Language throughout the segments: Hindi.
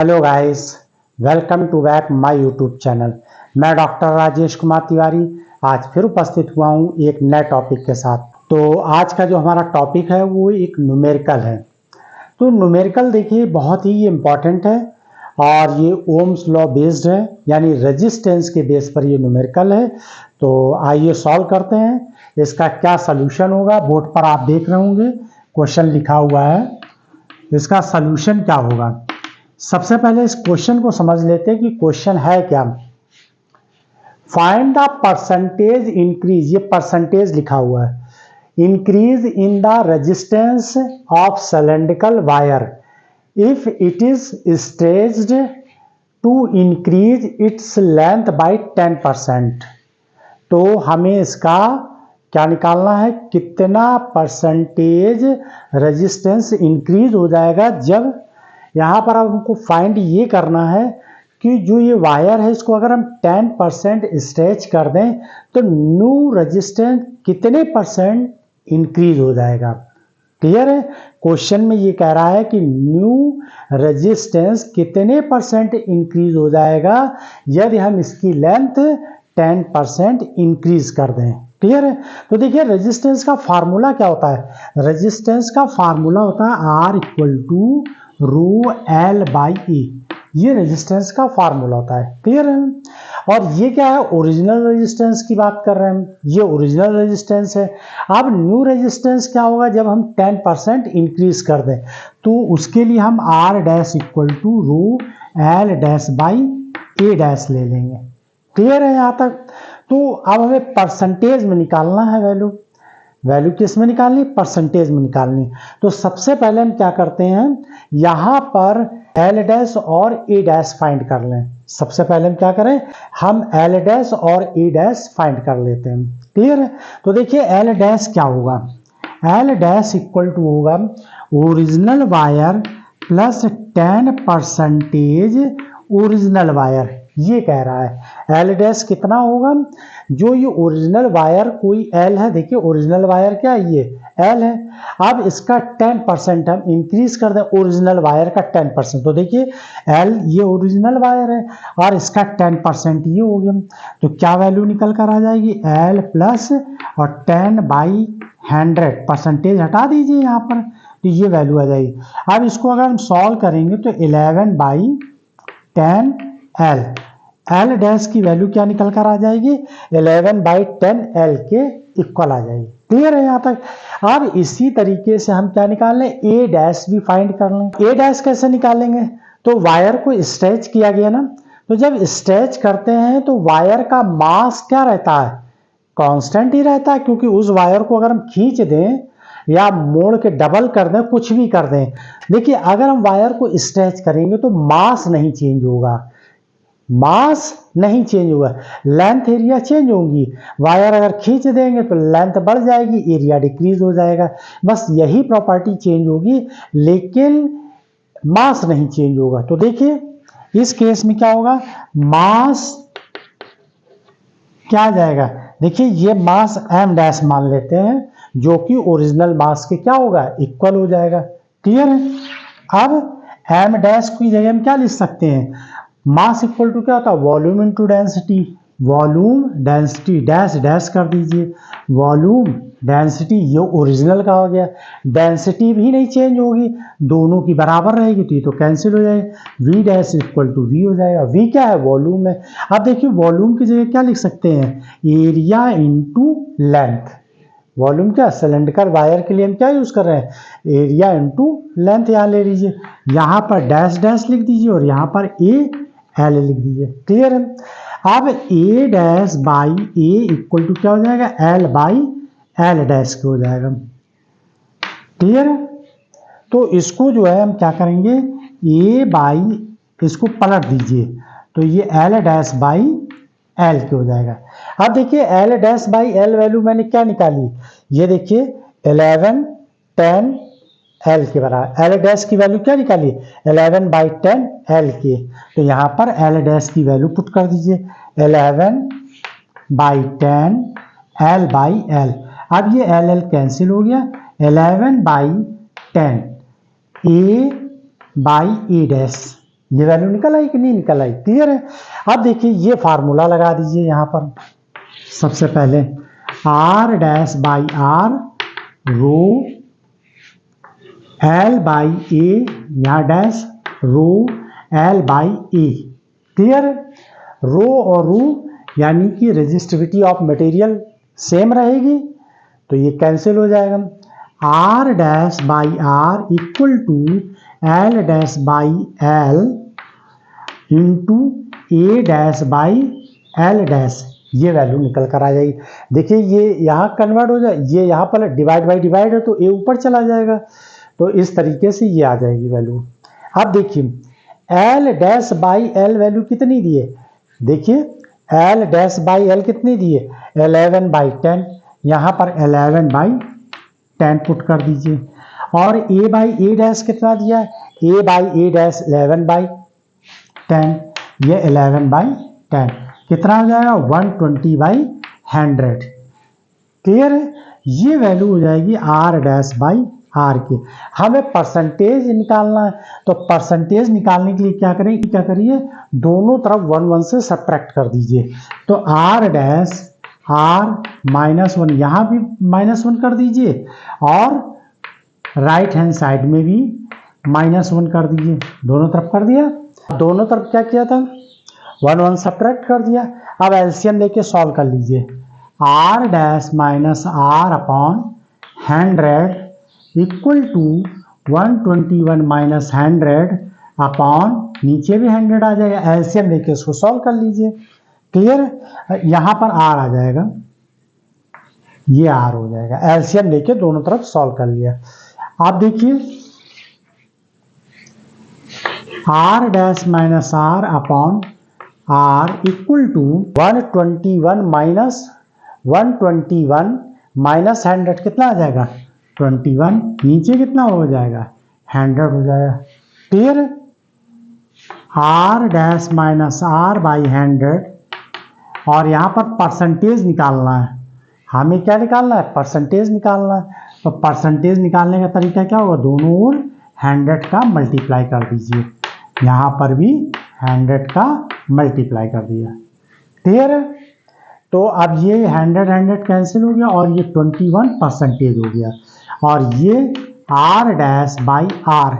Hello guys, welcome to back my YouTube channel. मैं डॉक्टर राजेश कुमार तिवारी आज फिर उपस्थित हुआ हूँ एक नए टॉपिक के साथ। तो आज का जो हमारा टॉपिक है वो एक न्यूमेरिकल है। तो न्यूमेरिकल देखिए बहुत ही इम्पॉर्टेंट है और ये ओम्स लॉ बेस्ड है, यानी रेजिस्टेंस के बेस पर ये न्यूमेरिकल है। तो आइए सॉल्व करते हैं इसका क्या सलूशन होगा। बोर्ड पर आप देख रहे होंगे क्वेश्चन लिखा हुआ है, इसका सलूशन क्या होगा। सबसे पहले इस क्वेश्चन को समझ लेते हैं कि क्वेश्चन है क्या। फाइंड द परसेंटेज इंक्रीज, ये परसेंटेज लिखा हुआ है, increase in the resistance of cylindrical wire if it is stretched to increase its length by 10%। तो हमें इसका क्या निकालना है, कितना परसेंटेज रेजिस्टेंस इंक्रीज हो जाएगा जब, यहाँ पर अब हमको फाइंड ये करना है कि जो ये वायर है इसको अगर हम 10% स्ट्रेच कर दें तो न्यू रेजिस्टेंस कितने परसेंट इंक्रीज हो जाएगा। क्लियर है, क्वेश्चन में ये कह रहा है कि न्यू रेजिस्टेंस कितने परसेंट इंक्रीज हो जाएगा यदि हम इसकी लेंथ 10% इंक्रीज कर दें। क्लियर है, तो देखिए रेजिस्टेंस का फार्मूला क्या होता है। रेजिस्टेंस का फार्मूला होता है R equal to rho L by E, ये रेजिस्टेंस का फार्मूला होता है। क्लियर है, और ये क्या है, ओरिजिनल रेजिस्टेंस की बात कर रहे हैं हम, ये ओरिजिनल रेजिस्टेंस है। अब न्यू रेजिस्टेंस क्या होगा जब हम 10% इंक्रीज कर दें, तो उसके लिए हम R dash equal to rho L dash by A dash ले लेंगे। क्लियर है यहाँ तक। तो अब हमें परसेंटेज में निकालना है वैल्यू, वैल्यू किस में निकालनी, परसेंटेज में निकालनी। तो सबसे पहले हम क्या करते हैं, यहाँ पर एल डैश और ए डैश फाइंड कर लें। सबसे पहले हम क्या करें, हम एल डैश और ए डैश फाइंड कर लेते हैं। क्लियर है, तो देखिए एल डैश क्या होगा, एल डैश इक्वल टू होगा original wire plus 10% original wire, ये कह रहा है। एल डैश कितना होगा, जो ये ओरिजिनल वायर कोई एल है, देखिए ओरिजिनल वायर क्या है, ये एल है। अब इसका 10% हम इंक्रीज कर दें, ओरिजिनल वायर का 10%, तो देखिए एल ये ओरिजिनल वायर है और इसका 10% ये हो गया। तो क्या वैल्यू निकल कर आ जाएगी, एल प्लस और 10/100, परसेंटेज हटा दीजिए यहाँ पर, तो ये वैल्यू आ जाएगी। अब इसको अगर हम सॉल्व करेंगे तो 11/10 एल, एल डैश की वैल्यू क्या निकल कर आ जाएगी, 11/10 एल के इक्वल आ जाएगी। क्लियर है यहाँ तक। अब इसी तरीके से हम क्या निकाल लें, ए डैश भी फाइंड कर लें। ए डैश कैसे निकालेंगे, तो वायर को स्ट्रेच किया गया ना, तो जब स्ट्रेच करते हैं तो वायर का मास क्या रहता है, कांस्टेंट ही रहता है, क्योंकि उस वायर को अगर हम खींच दें या मोड़ के डबल कर दें, कुछ भी कर दें, देखिए अगर हम वायर को स्ट्रेच करेंगे तो मास नहीं चेंज होगा, मास नहीं चेंज होगा, लेंथ एरिया चेंज होंगी। वायर अगर खींच देंगे तो लेंथ बढ़ जाएगी, एरिया डिक्रीज हो जाएगा, बस यही प्रॉपर्टी चेंज होगी, लेकिन मास नहीं चेंज होगा। तो देखिए इस केस में क्या होगा, मास क्या आ जाएगा, देखिए ये मास एम डैश मान लेते हैं, जो कि ओरिजिनल मास के क्या होगा, इक्वल हो जाएगा। क्लियर है, अब एम डैश की जगह हम क्या लिख सकते हैं, मास इक्वल टू क्या होता है, volume into density, volume density dash dash कर दीजिए, वॉल्यूम डेंसिटी ये ओरिजिनल का हो गया, डेंसिटी भी नहीं चेंज होगी, दोनों की बराबर रहेगी, तो ये तो कैंसिल हो जाएगा, V dash equal to V हो जाएगा। वी क्या है, वॉल्यूम है। अब देखिए वॉल्यूम की जगह क्या लिख सकते हैं, एरिया इनटू लेंथ। वॉल्यूम क्या, सिलेंड्रिकल वायर के लिए हम क्या यूज कर रहे हैं, एरिया इनटू लेंथ, यहाँ ले लीजिए, यहाँ पर डैश डैश लिख दीजिए और यहाँ पर ए एल लिख दीजिए। क्लियर है, अब A dash by A equal to क्या हो जाएगा, एल बाई एल डैश हो जाएगा। क्लियर है, तो इसको जो है हम क्या करेंगे, ए बाई इसको पलट दीजिए, तो ये एल डैश बाई एल के हो जाएगा। अब देखिए L dash by L value मैंने क्या निकाली, ये देखिए 11 10 एल के बराबर, एल डैश की वैल्यू क्या निकाली, 11/10 एल के, तो यहाँ पर एल डैश की वैल्यू पुट कर दीजिए, 11/10 एल बाई एल। अब ये एल एल कैंसिल हो गया, 11/10 ए बाई ए डैश, ये वैल्यू निकल आई कि नहीं निकल आई? क्लियर है। अब देखिए ये फार्मूला लगा दीजिए यहाँ पर। सबसे पहले R dash by R rho L by A, यहाँ dash rho L by A. Clear है। रो और रो यानी कि रेजिस्टिविटी ऑफ मटेरियल सेम रहेगी, तो ये कैंसिल हो जाएगा। R dash by R equal to L dash by L into A dash by L dash, ये वैल्यू निकल कर आ जाएगी। देखिए ये यहाँ कन्वर्ट हो जाए, ये यहाँ पर डिवाइड बाई डिवाइड है तो ए ऊपर चला जाएगा, तो इस तरीके से ये आ जाएगी वैल्यू। अब देखिए L dash by L value कितनी दी है? देखिए एल डैश बाई एल कितनी दी है? 11/10। यहाँ पर 11/10 पुट कर दीजिए। और ए बाई ए डैश कितना दिया है? ए बाई ए डैश 11/10, ये 11/10 कितना हो जाएगा? 120/100। क्लियर है। ये वैल्यू हो जाएगी आर डैश बाई आर के। हमें परसेंटेज निकालना है, तो परसेंटेज निकालने के लिए क्या करिए, दोनों तरफ 1 से सब्ट्रैक्ट कर दीजिए। तो आर डैश आर -1, यहाँ भी -1 कर दीजिए और राइट हैंड साइड में भी -1 कर दीजिए। दोनों तरफ कर दिया। दोनों तरफ क्या किया था? 1 सब्ट्रैक्ट कर दिया। अब एलसीएम लेके सॉल्व कर लीजिए। R dash minus R upon 100 equal to 121 minus 100 upon, नीचे भी 100 आ जाएगा। एलसीएम लेके इसको सॉल्व कर लीजिए। क्लियर है। यहाँ पर आर आ जाएगा, ये आर हो जाएगा। एलसीएम लेके दोनों तरफ सॉल्व कर लिया। आप देखिए R dash minus R upon R equal to 121 minus 100 कितना आ जाएगा? 21। नीचे कितना हो जाएगा? 100 हो जाएगा। Clear. R dash minus R by 100, और यहाँ पर परसेंटेज निकालना है। हमें क्या निकालना है? परसेंटेज निकालना है। तो परसेंटेज निकालने का तरीका क्या होगा? दोनों ओर 100 का मल्टीप्लाई कर दीजिए। यहाँ पर भी 100 का मल्टीप्लाई कर दिया। क्लियर है। तो अब ये 100 कैंसिल हो गया और ये 21% हो गया, और ये R dash by R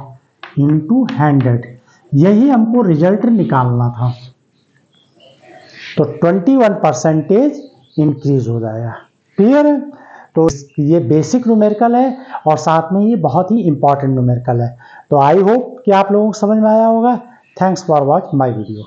into 100, यही हमको रिजल्ट निकालना था। तो 21% इंक्रीज हो जाएगा। क्लियर है। तो ये बेसिक न्यूमेरिकल है और साथ में ये बहुत ही इंपॉर्टेंट न्यूमेरिकल है। तो आई होप कि आप लोगों को समझ में आया होगा। Thanks for watch my video.